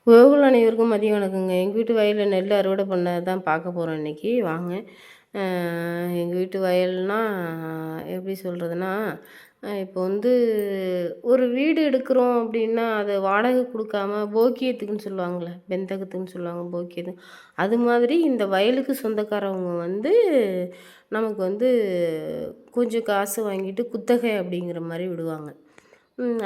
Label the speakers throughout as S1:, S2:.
S1: உறவுகள் அனைவருக்கும் மதிய வணக்கங்க. எங்கள் வீட்டு வயலில் நெல் அறுவடை பண்ணது தான் பார்க்க போகிறோம் இன்றைக்கி. வாங்க. எங்கள் வீட்டு வயல்னால் எப்படி சொல்கிறதுனா, இப்போ வந்து ஒரு வீடு எடுக்கிறோம் அப்படின்னா அதை வாடகை கொடுக்காம போக்கியத்துக்குன்னு சொல்லுவாங்கள்ல, பெந்தகத்துக்குன்னு சொல்லுவாங்க, போக்கியது. அது மாதிரி இந்த வயலுக்கு சொந்தக்காரவங்க வந்து நமக்கு வந்து கொஞ்சம் காசு வாங்கிட்டு குத்தகை அப்படிங்கிற மாதிரி விடுவாங்க.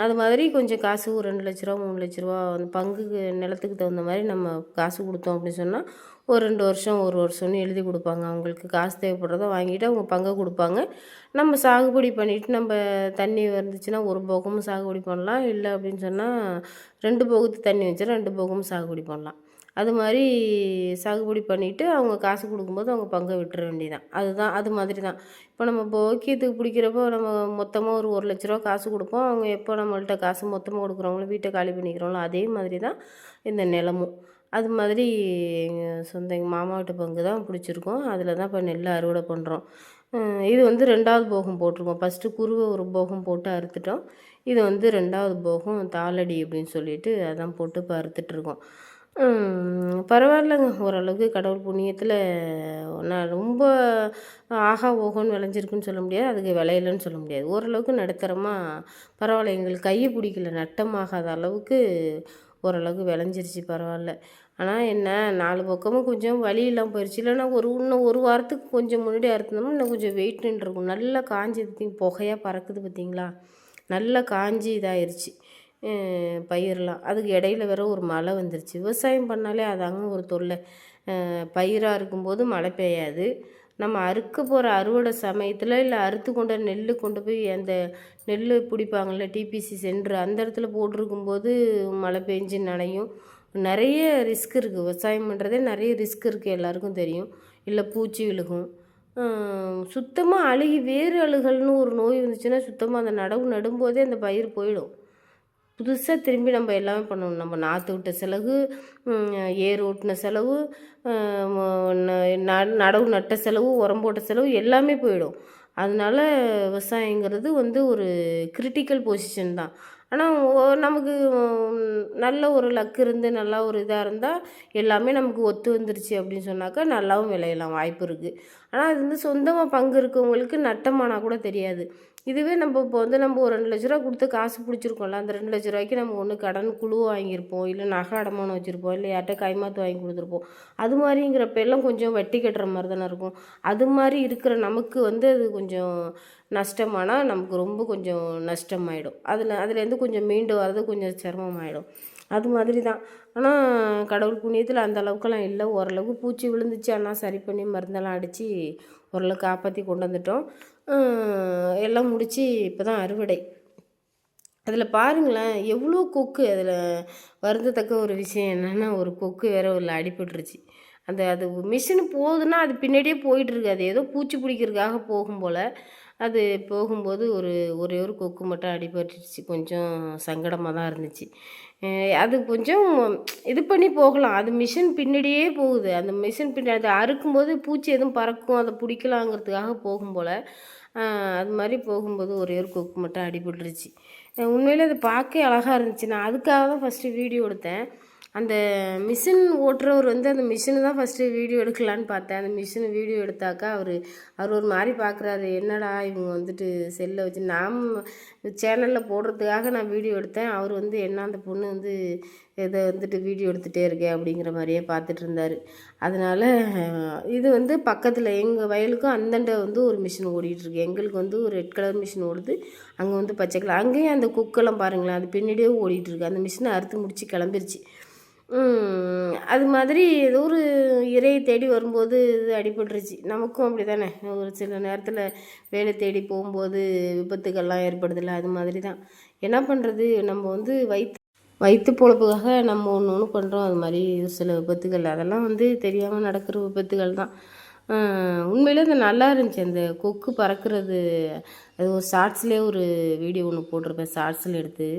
S1: அது மாதிரி கொஞ்சம் காசு ஒரு 2,00,000 3,00,000 அந்த பங்குக்கு நிலத்துக்கு தகுந்த மாதிரி நம்ம காசு கொடுத்தோம் அப்படின்னு சொன்னால், ஒரு 2 வருஷம் 1 வருஷம்னு எழுதி கொடுப்பாங்க. அவங்களுக்கு காசு தேவைப்படுறத வாங்கிட்டு அவங்க பங்கை கொடுப்பாங்க. நம்ம சாகுபடி பண்ணிவிட்டு நம்ம தண்ணி வந்துச்சுன்னா ஒரு போகமும் சாகுபடி பண்ணலாம். இல்லை அப்படின்னு சொன்னால் 2 போகத்துக்கு தண்ணி வச்சா 2 போகமும் சாகுபடி பண்ணலாம். அது மாதிரி சாகுபடி பண்ணிவிட்டு அவங்க காசு கொடுக்கும்போது அவங்க பங்கை விட்டுற வேண்டியதான். அதுதான் அது மாதிரி தான். இப்போ நம்ம போக்கியத்துக்கு பிடிக்கிறப்போ நம்ம மொத்தமாக ஒரு 1,00,000 காசு கொடுப்போம். அவங்க எப்போ நம்மள்ட்ட காசு மொத்தமாக கொடுக்குறாங்களோ, வீட்டை காலி பண்ணிக்கிறாங்களோ, அதே மாதிரி தான் இந்த நிலமும். அது மாதிரி எங்கள் மாமா வீட்டு பங்கு தான் பிடிச்சிருக்கோம். அதில் தான் இப்போ நெல் அறுவடை பண்ணுறோம். இது வந்து 2வது போகம் போட்டிருக்கோம். ஃபஸ்ட்டு குருவை ஒரு போகம் போட்டு அறுத்துட்டோம். இது வந்து 2வது போகம் தாளடி அப்படின்னு சொல்லிட்டு அதான் போட்டு இப்போ அறுத்துட்ருக்கோம். பரவாயில்லங்க. ஓரளவுக்கு கடவுள் புண்ணியத்தில் நான் ரொம்ப ஆஹா ஓஹோன்னு விளைஞ்சிருக்குன்னு சொல்ல முடியாது. அதுக்கு விளையலன்னு சொல்ல முடியாது. ஓரளவுக்கு நடுத்தரமாக பரவாயில்ல. எங்களுக்கு கையை பிடிக்கல. நட்டமாகாத அளவுக்கு ஓரளவுக்கு விளைஞ்சிருச்சு, பரவாயில்ல. ஆனால் என்ன 4 பக்கமும் கொஞ்சம் வலி இல்லாமல் போயிடுச்சு. இல்லைன்னா இன்னும் ஒரு வாரத்துக்கு கொஞ்சம் முன்னாடி அறுத்துனோம்னா இன்னும் கொஞ்சம் வெயிட் நின்றுருக்கும். நல்லா காஞ்சி புகையாக பறக்குது பார்த்தீங்களா? நல்லா காஞ்சி இதாயிருச்சு பயிரெலாம். அதுக்கு இடையில வேற ஒரு மழை வந்துருச்சு. விவசாயம் பண்ணாலே அதாங்க ஒரு தொல்லை. பயிராக இருக்கும்போது மழை பெய்யாது. நம்ம அறுக்க போகிற அறுவடை சமயத்தில் இல்லை அறுத்து கொண்ட நெல் கொண்டு போய் அந்த நெல் பிடிப்பாங்கள்ல டிபிசி சென்ட்ரு அந்த இடத்துல போட்டிருக்கும்போது மழை பெஞ்சு நனையும். நிறைய ரிஸ்க் இருக்குது. விவசாயம் பண்ணுறதே நிறைய ரிஸ்க் இருக்குது, எல்லாருக்கும் தெரியும். இல்லை பூச்சி விழுகும். சுத்தமாக அழுகி வேறு அழுகல்னு ஒரு நோய் வந்துச்சுன்னா சுத்தமாக அந்த நடவு நடும்போதே அந்த பயிர் போயிடும். புதுசாக திரும்பி நம்ம எல்லாமே பண்ணணும். நம்ம நாற்று விட்ட செலவு, ஏர் ஓட்டின செலவு, நடவு நட்ட செலவு, உரம் போட்ட செலவு எல்லாமே போயிடும். அதனால விவசாயங்கிறது வந்து ஒரு கிரிட்டிக்கல் பொசிஷன் தான். ஆனால் நமக்கு நல்ல ஒரு லக் இருந்து நல்லா ஒரு இதாக இருந்தால் எல்லாமே நமக்கு ஒத்து வந்துருச்சு அப்படின்னு சொன்னாக்கா நல்லாவும் விளையலாம், வாய்ப்பு இருக்குது. ஆனால் அது வந்து சொந்தமாக பங்கு இருக்கவங்களுக்கு நட்டமானால் கூட தெரியாது. இதுவே நம்ம இப்போ வந்து நம்ம ஒரு 2,00,000 கொடுத்து காசு பிடிச்சிருக்கோம்ல, அந்த 2,00,000 நம்ம ஒன்று கடன் குழு வாங்கியிருப்போம், இல்லை நகை அடமானம் வச்சுருப்போம், இல்லை யார்கிட்ட கைமாற்று வாங்கி கொடுத்துருப்போம். அது மாதிரிங்கிறப்ப எல்லாம் கொஞ்சம் வட்டி கட்டுற மாதிரி தானே இருக்கும். அது மாதிரி இருக்கிற நமக்கு வந்து அது கொஞ்சம் நஷ்டமானால் நமக்கு ரொம்ப கொஞ்சம் நஷ்டமாயிடும். அதுலேருந்து கொஞ்சம் மீண்டு வர்றது கொஞ்சம் சிரமமாயிடும். அது மாதிரி தான். ஆனால் கடவுள் புண்ணியத்தில் அந்த அளவுக்கெல்லாம் இல்லை. ஓரளவுக்கு பூச்சி விழுந்துச்சு, ஆனால் சரி பண்ணி மருந்தெல்லாம் அடித்து ஓரளவுக்கு காப்பாற்றி கொண்டு வந்துட்டோம். எல்லாம் முடித்து இப்போ தான் அறுவடை. அதில் பாருங்களேன் எவ்வளோ கொக்கு. அதில் வருந்தத்தக்க ஒரு விஷயம் என்னென்னா, ஒரு கொக்கு வேற ஒரு அடிபட்டுருச்சு. அது மிஷினு போகுதுன்னா அது பின்னாடியே போயிட்டுருக்கு. அது ஏதோ பூச்சி பிடிக்கிறதுக்காக போகும் போல். அது போகும்போது ஒரே ஒரு கொக்கு மட்டும் அடிபட்டுருச்சு. கொஞ்சம் சங்கடமாக தான் இருந்துச்சு. அது கொஞ்சம் இது பண்ணி போகலாம். அது மிஷின் பின்னாடியே போகுது. அந்த மிஷின் பின்னாடி அதை அறுக்கும்போது பூச்சி எதுவும் பறக்கும், அதை பிடிக்கலாங்கிறதுக்காக போகும் போல். அது மாதிரி போகும்போது ஒரே ஒரு கொக்கு மட்டும் அடிபட்டுருச்சு. உண்மையிலே அது பார்க்க அழகாக இருந்துச்சு. நான் அதுக்காக தான் ஃபஸ்ட்டு வீடியோ எடுத்தேன். அந்த மிஷின் ஓட்டுறவர் வந்து அந்த மிஷினை தான் ஃபஸ்ட்டு வீடியோ எடுக்கலான்னு பார்த்தேன். அந்த மிஷினை வீடியோ எடுத்தாக்கா அவர் ஒரு மாதிரி பார்க்குறாரு. என்னடா இவங்க வந்துட்டு செல்லை வச்சு நாம் சேனலில் போடுறதுக்காக நான் வீடியோ எடுத்தேன். அவர் வந்து என்ன அந்த பொண்ணு வந்து இதை வந்துட்டு வீடியோ எடுத்துகிட்டே இருக்கேன் அப்படிங்கிற மாதிரியே பார்த்துட்டு இருந்தார். அதனால் இது வந்து பக்கத்தில் எங்கள் வயலுக்கும் அந்தண்ட வந்து ஒரு மிஷின் ஓடிட்டுருக்கு. எங்களுக்கு வந்து ஒரு ரெட் கலர் மிஷின் ஓடுது, அங்கே வந்து பச்சை கலர். அங்கேயும் அந்த குக்கெல்லாம் பாருங்களேன், அது பின்னாடியே ஓடிட்டுருக்கு. அந்த மிஷினை அறுத்து முடித்து கிளம்பிருச்சு. அது மாதிரி ஏதோ ஒரு இரையை தேடி வரும்போது இது அடிபட்டுருச்சு. நமக்கும் அப்படி தானே, ஒரு சில நேரத்தில் வேலை தேடி போகும்போது விபத்துக்கள்லாம் ஏற்படுதில்ல, அது மாதிரி தான். என்ன பண்ணுறது, நம்ம வந்து வயிற்று பொழப்புக்காக நம்ம ஒன்று பண்ணுறோம். அது மாதிரி ஒரு சில விபத்துகள் அதெல்லாம் வந்து தெரியாமல் நடக்கிற விபத்துகள் தான். உண்மையிலே அது நல்லா இருந்துச்சு. அந்த கொக்கு பறக்கிறது அது ஒரு ஷார்ட்ஸ்லேயே ஒரு வீடியோ ஒன்று போட்டிருப்பேன், ஷார்ட்ஸில் எடுத்து.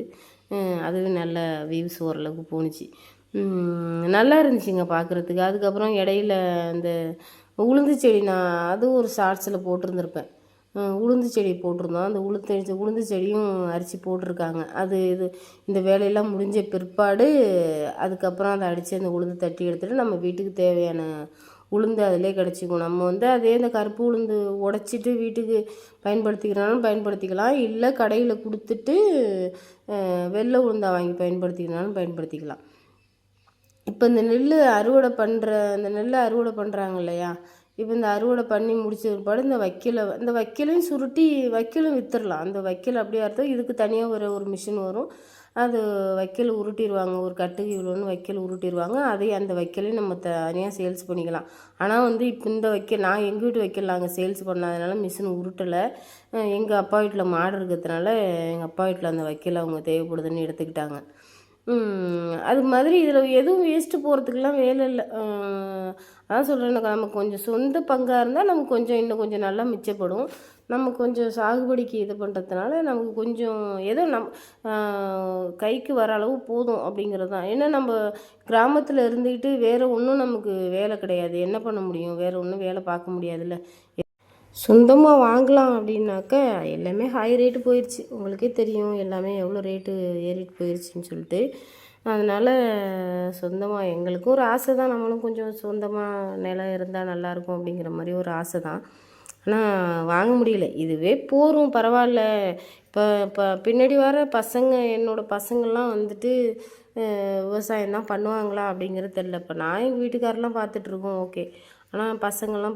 S1: அதுவே நல்ல வியூஸ் ஓரளவுக்கு போணுச்சு. நல்லா இருந்துச்சுங்க பார்க்குறதுக்கு. அதுக்கப்புறம் இடையில அந்த உளுந்து செடி நான் அதுவும் ஒரு ஷார்ட்ஸில் போட்டிருந்துருப்பேன். உளுந்து செடி போட்டிருந்தோம். அந்த உளுந்து செடியும் அரிச்சு போட்டிருக்காங்க. இந்த வேலையெல்லாம் முடிஞ்ச பிற்பாடு அதுக்கப்புறம் அதை அடித்து அந்த உளுந்து தட்டி எடுத்துகிட்டு நம்ம வீட்டுக்கு தேவையான உளுந்து அதிலே கிடச்சிக்கும். நம்ம வந்து அதே இந்த கருப்பு உளுந்து உடச்சிட்டு வீட்டுக்கு பயன்படுத்திக்கிறனாலும் பயன்படுத்திக்கலாம், இல்லை கடையில் கொடுத்துட்டு வெள்ளை உளுந்தாக வாங்கி பயன்படுத்திக்கிறனாலும் பயன்படுத்திக்கலாம். இப்போ இந்த நெல் அறுவடை பண்ணுறாங்க இல்லையா, இப்போ இந்த அறுவடை பண்ணி முடிச்ச பிற்பாடு இந்த வைக்கலையும் சுருட்டி வைக்கலும் விற்றுடலாம். அந்த வைக்கல் அப்படியே அர்த்தம் இதுக்கு தனியாக ஒரு மிஷின் வரும். அது வைக்கல் உருட்டிடுவாங்க, ஒரு கட்டுக்கு இவ்வளோன்னு வைக்கல் உருட்டிடுவாங்க. அந்த வைக்கலையும் நம்ம தனியாக சேல்ஸ் பண்ணிக்கலாம். ஆனால் வந்து இப்போ இந்த வைக்கல் நான் எங்கள் வீட்டு வைக்கல் நாங்கள் சேல்ஸ் பண்ணாதனால மிஷின் உருட்டலை. எங்கள் அப்பா வீட்டில் மாடு இருக்கிறதுனால எங்கள் அப்பா வீட்டில் அந்த வைக்கல் அவங்க தேவைப்படுதுன்னு எடுத்துக்கிட்டாங்க. அது மாதிரி இதில் எதுவும் வேஸ்ட்டு போகிறதுக்கெலாம் வேலை இல்லை. அதான் சொல்கிறேன், நமக்கு கொஞ்சம் சொந்த பங்காக இருந்தால் நமக்கு இன்னும் கொஞ்சம் நல்லா மிச்சப்படும். நம்ம கொஞ்சம் சாகுபடிக்கு இது பண்ணுறதுனால நமக்கு கொஞ்சம் ஏதோ கைக்கு வர அளவு போதும் அப்படிங்கிறது தான். ஏன்னா நம்ம கிராமத்தில் இருந்துக்கிட்டு வேறு ஒன்றும் நமக்கு வேலை கிடையாது, என்ன பண்ண முடியும், வேறு ஒன்றும் வேலை பார்க்க முடியாதுல்ல. சொந்தமாக வாங்கலாம் அப்படின்னாக்கா எல்லாமே ஹை ரேட்டு போயிடுச்சு, உங்களுக்கே தெரியும் எல்லாமே எவ்வளோ ரேட்டு ஏறிட்டு போயிடுச்சுன்னு சொல்லிட்டு. அதனால் சொந்தமாக எங்களுக்கும் ஒரு ஆசை தான், நம்மளும் கொஞ்சம் சொந்தமாக நிலம் இருந்தால் நல்லாயிருக்கும் அப்படிங்கிற மாதிரி ஒரு ஆசை தான். ஆனால் வாங்க முடியல. இதுவே போரும் பரவாயில்ல. இப்போ பின்னாடி வர என்னோடய பசங்கள்லாம் வந்துட்டு விவசாயம் தான் பண்ணுவாங்களா அப்படிங்கிறது தெரில. இப்போ நான் எங்கள் வீட்டுக்காரெலாம் பார்த்துட்ருக்கோம், ஓகே. ஆனால் பசங்கள்லாம்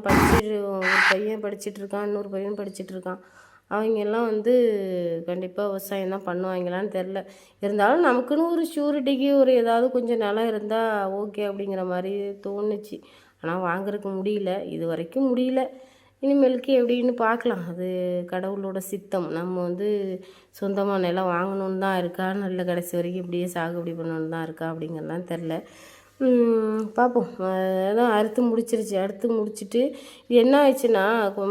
S1: ஒரு பையன் படிச்சிட்ருக்கான், இன்னொரு பையன் படிச்சிட்ருக்கான். அவங்கெல்லாம் வந்து கண்டிப்பாக விவசாயம் தான் பண்ணுவாங்களான்னு தெரில. இருந்தாலும் நமக்குன்னு ஒரு ஷூரிட்டிக்கு ஏதாவது கொஞ்சம் நிலம் இருந்தால் ஓகே அப்படிங்கிற மாதிரி தோணுச்சு. ஆனால் வாங்குறதுக்கு முடியல, இது வரைக்கும் முடியல. இனிமேலுக்கு எப்படின்னு பார்க்கலாம், அது கடவுளோட சித்தம். நம்ம வந்து சொந்தமாக நிலம் வாங்கணுன்னு தான் இருக்கா, நல்ல கடைசி வரைக்கும் இப்படியே சாகுபடி பண்ணணுன்னு தான் இருக்கா அப்படிங்கிறலாம் தெரில. பார்ப்போம். அதான் அறுத்து முடிச்சுட்டு என்ன ஆயிடுச்சுன்னா,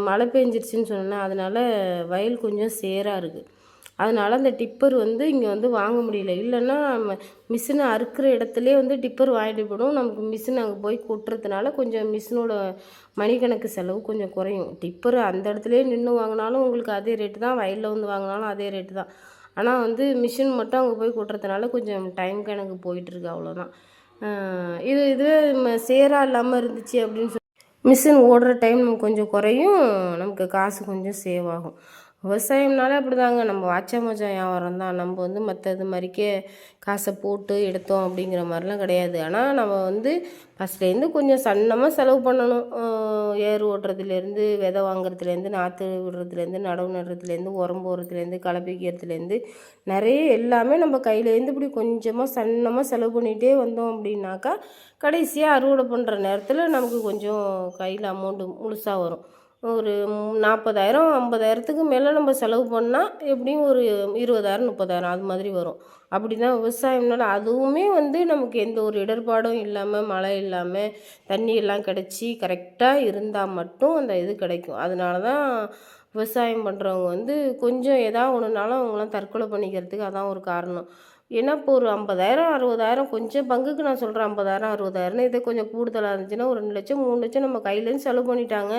S1: மழை பெஞ்சிருச்சுன்னு சொன்னேன்னா, அதனால் வயல் கொஞ்சம் சேராக இருக்குது. அதனால் அந்த டிப்பர் வந்து இங்கே வந்து வாங்க முடியல. இல்லைன்னா மிஷினை அறுக்கிற இடத்துலே வந்து டிப்பர் வாங்கிட்டு போயிடும். நமக்கு மிஷின் அங்கே போய் கொட்டுறதுனால கொஞ்சம் மிஷினோட மணிக்கணக்கு செலவு கொஞ்சம் குறையும். டிப்பர் அந்த இடத்துலையே நின்று வாங்கினாலும் உங்களுக்கு அதே ரேட்டு தான், வயலில் வந்து வாங்கினாலும் அதே ரேட்டு தான். ஆனால் வந்து மிஷின் மட்டும் அங்கே போய் கொட்டுறதுனால கொஞ்சம் டைம் கணக்கு போயிட்டுருக்கு, அவ்வளோதான். இதுவே சேராக இல்லாமல் இருந்துச்சு அப்படின்னு மிஷின் ஓடுற டைம் நமக்கு கொஞ்சம் குறையும், நமக்கு காசு கொஞ்சம் சேவ் ஆகும். விவசாயம்னாலே அப்படி தாங்க, நம்ம வாச்சா மச்சான் வியாபாரம் தான். நம்ம வந்து மற்றது மாதிரிக்கே காசை போட்டு எடுத்தோம் அப்படிங்கிற மாதிரிலாம் கிடையாது. ஆனால் நம்ம வந்து ஃபஸ்ட்லேருந்து கொஞ்சம் சன்னமாக செலவு பண்ணணும். ஏர் ஓட்டுறதுலேருந்து, விதை வாங்குறதுலேருந்து, நாற்று விடுறதுலேருந்து, நடவு நடுறதுலேருந்து, உரம் போடுறதுலேருந்து, களை பிக்கிறதுலேருந்து நிறைய எல்லாமே நம்ம கையிலேருந்து இப்படி கொஞ்சமாக சன்னமாக செலவு பண்ணிகிட்டே வந்தோம் அப்படின்னாக்கா கடைசியாக அறுவடை பண்ணுற நேரத்தில் நமக்கு கொஞ்சம் கையில் அமௌண்ட்டு முழுசாக வரும். ஒரு 40,000 50,000த்துக்கு மேலே நம்ம செலவு பண்ணால் எப்படியும் ஒரு 20,000 30,000 அது மாதிரி வரும். அப்படி தான் விவசாயம்னால. அதுவுமே வந்து நமக்கு எந்த ஒரு இடர்பாடும் இல்லாமல், மழை இல்லாமல், தண்ணி எல்லாம் கிடச்சி கரெக்டாக இருந்தால் மட்டும் அந்த இது கிடைக்கும். அதனால தான் விவசாயம் பண்ணுறவங்க வந்து கொஞ்சம் ஏதாவது ஒன்றுனாலும் அவங்களாம் தற்கொலை பண்ணிக்கிறதுக்கு அதான் ஒரு காரணம். ஏன்னா இப்போ ஒரு 50,000 60,000 கொஞ்சம் பங்குக்கு நான் சொல்கிறேன், 50,000 60,000 இதே கொஞ்சம் கூடுதலாக இருந்துச்சுன்னா ஒரு 2 லட்சம் 3 லட்சம் நம்ம கையிலேருந்து செலவு பண்ணிட்டாங்க.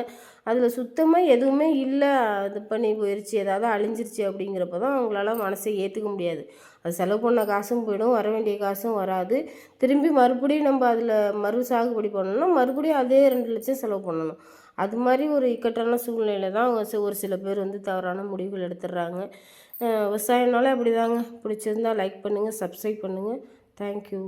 S1: அதில் சுத்தமாக எதுவுமே இல்லை, இது பண்ணி போயிடுச்சு, ஏதாவது அழிஞ்சிருச்சு அப்படிங்கிறப்ப தான் அவங்களால மனசை ஏற்றுக்க முடியாது. அது செலவு பண்ண காசும் போயிடும், வர வேண்டிய காசும் வராது. திரும்பி மறுபடியும் நம்ம அதில் சாகுபடி பண்ணணும்னா மறுபடியும் அதே 2 லட்சம் செலவு பண்ணணும். அது மாதிரி ஒரு இக்கட்டான சூழ்நிலையில தான் ஒரு சில பேர் வந்து தவறான முடிவுகள் எடுத்துடுறாங்க. விவசாயம்னாலே அப்படி தாங்க. பிடிச்சிருந்தால் லைக் பண்ணுங்கள், சப்ஸ்கிரைப் பண்ணுங்கள். தேங்க்யூ.